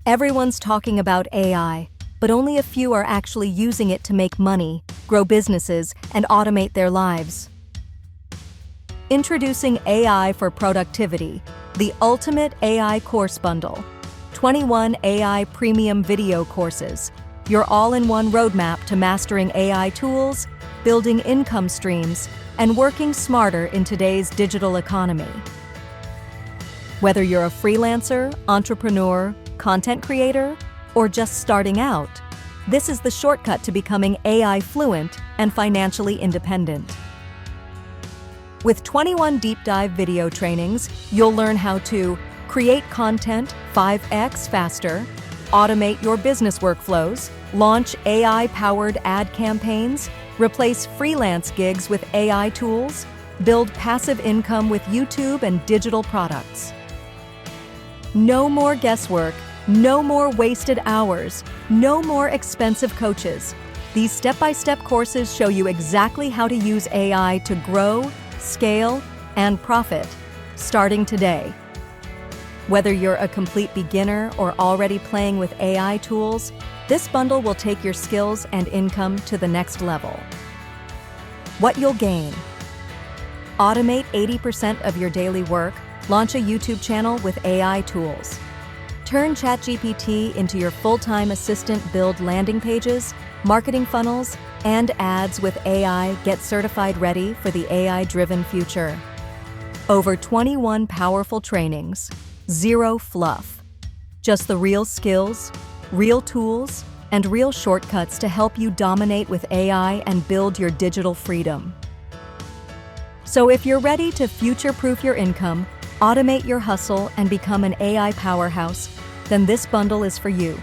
Everyone's talking about AI, but only a few are actually using it to make money, grow businesses, and automate their lives. Introducing AI for Productivity, the ultimate AI course bundle. 21 AI premium video courses, your all-in-one roadmap to mastering AI tools, building income streams, and working smarter in today's digital economy. Whether you're a freelancer, entrepreneur, content creator, or just starting out, this is the shortcut to becoming AI fluent and financially independent. With 21 deep dive video trainings, you'll learn how to create content 5x faster, automate your business workflows, launch AI-powered ad campaigns, replace freelance gigs with AI tools, build passive income with YouTube and digital products. No more guesswork, no more wasted hours, no more expensive coaches. These step-by-step courses show you exactly how to use AI to grow, scale, and profit, starting today. Whether you're a complete beginner or already playing with AI tools, this bundle will take your skills and income to the next level. What you'll gain: automate 80% of your daily work, launch a YouTube channel with AI tools. Turn ChatGPT into your full-time assistant, build landing pages, marketing funnels, and ads with AI. Get certified, ready for the AI-driven future. Over 21 powerful trainings, zero fluff. Just the real skills, real tools, and real shortcuts to help you dominate with AI and build your digital freedom. So if you're ready to future-proof your income, automate your hustle, and become an AI powerhouse, then this bundle is for you.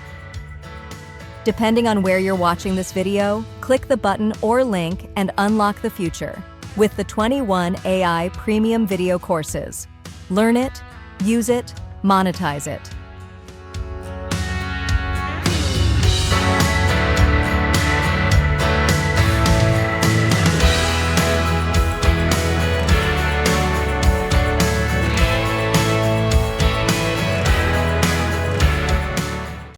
Depending on where you're watching this video, click the button or link and unlock the future with the 21 AI premium video courses. Learn it, use it, monetize it.